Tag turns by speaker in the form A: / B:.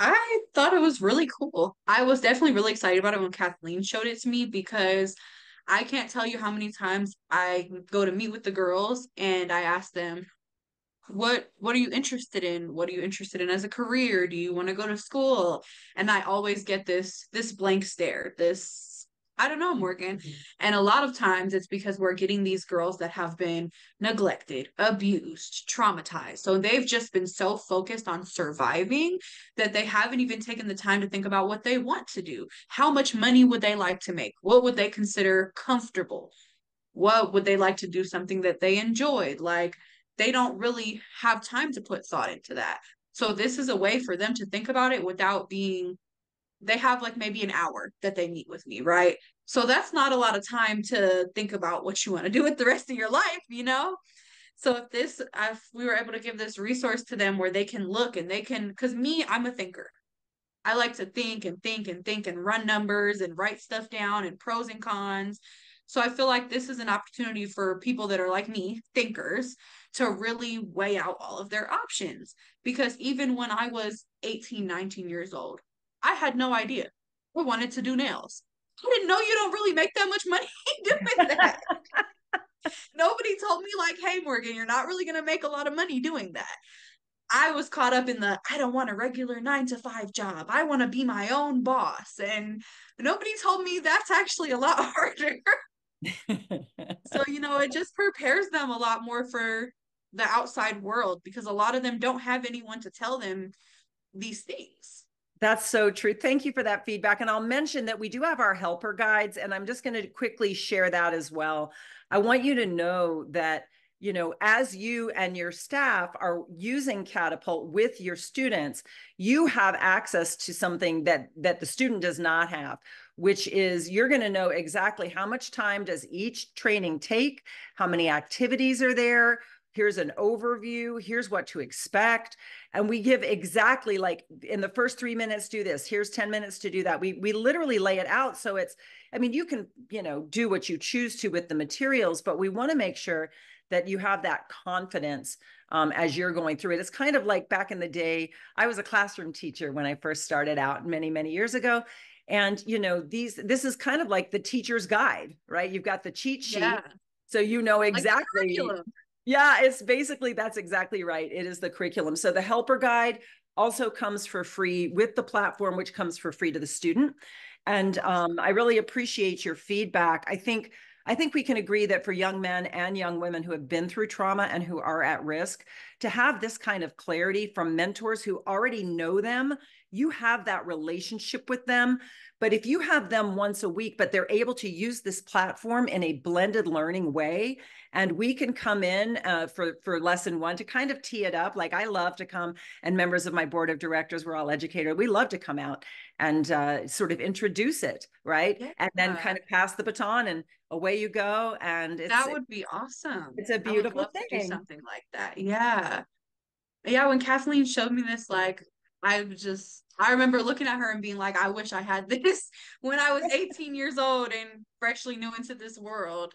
A: I thought it was really cool. I was definitely really excited about it when Kathleen showed it to me because I can't tell you how many times I go to meet with the girls and I ask them, what are you interested in? What are you interested in as a career? Do you want to go to school? And I always get this blank stare, this I don't know, Morgan. And a lot of times it's because we're getting these girls that have been neglected, abused, traumatized. So they've just been so focused on surviving that they haven't even taken the time to think about what they want to do. How much money would they like to make? What would they consider comfortable? What would they like to do something that they enjoyed? Like they don't really have time to put thought into that. So this is a way for them to think about it without being, they have like maybe an hour that they meet with me, right? So that's not a lot of time to think about what you want to do with the rest of your life, you know? So if we were able to give this resource to them where they can look and they can, because me, I'm a thinker. I like to think and think and think and run numbers and write stuff down and pros and cons. So I feel like this is an opportunity for people that are like me, thinkers, to really weigh out all of their options. Because even when I was 18, 19 years old, I had no idea. I wanted to do nails. I didn't know you don't really make that much money doing that. Nobody told me, like, hey, Morgan, you're not really going to make a lot of money doing that. I was caught up in the I don't want a regular 9 to 5 job. I want to be my own boss. And nobody told me that's actually a lot harder. So, it just prepares them a lot more for the outside world because a lot of them don't have anyone to tell them these things.
B: That's so true. Thank you for that feedback. And I'll mention that we do have our helper guides, and I'm just going to quickly share that as well. I want you to know that, as you and your staff are using Catapult with your students, you have access to something that the student does not have, which is you're going to know exactly how much time does each training take, how many activities are there. Here's an overview. Here's what to expect. And we give exactly like in the first 3 minutes, do this. Here's 10 minutes to do that. We literally lay it out. So you can, do what you choose to with the materials, but we want to make sure that you have that confidence as you're going through it. It's kind of like back in the day, I was a classroom teacher when I first started out many, many years ago. And, this is kind of like the teacher's guide, right? You've got the cheat sheet.
A: Yeah.
B: So you know
A: Like the
B: exactly.
A: curriculum.
B: Yeah, it's basically that's exactly right. It is the curriculum. So the helper guide also comes for free with the platform, which comes for free to the student. And I really appreciate your feedback. I think we can agree that for young men and young women who have been through trauma and who are at risk, to have this kind of clarity from mentors who already know them, you have that relationship with them. But if you have them once a week, but they're able to use this platform in a blended learning way, and we can come in for lesson one to kind of tee it up. Like I love to come, and members of my board of directors, we're all educators. We love to come out and sort of introduce it, right? And then
A: Yeah.
B: kind of pass the baton, and away you go. And it's
A: That would be awesome.
B: it's a
A: I would
B: beautiful
A: love to do
B: thing.
A: something like that. Yeah. Yeah, when Kathleen showed me this, like, I remember looking at her and being like, I wish I had this when I was 18 years old and freshly new into this world.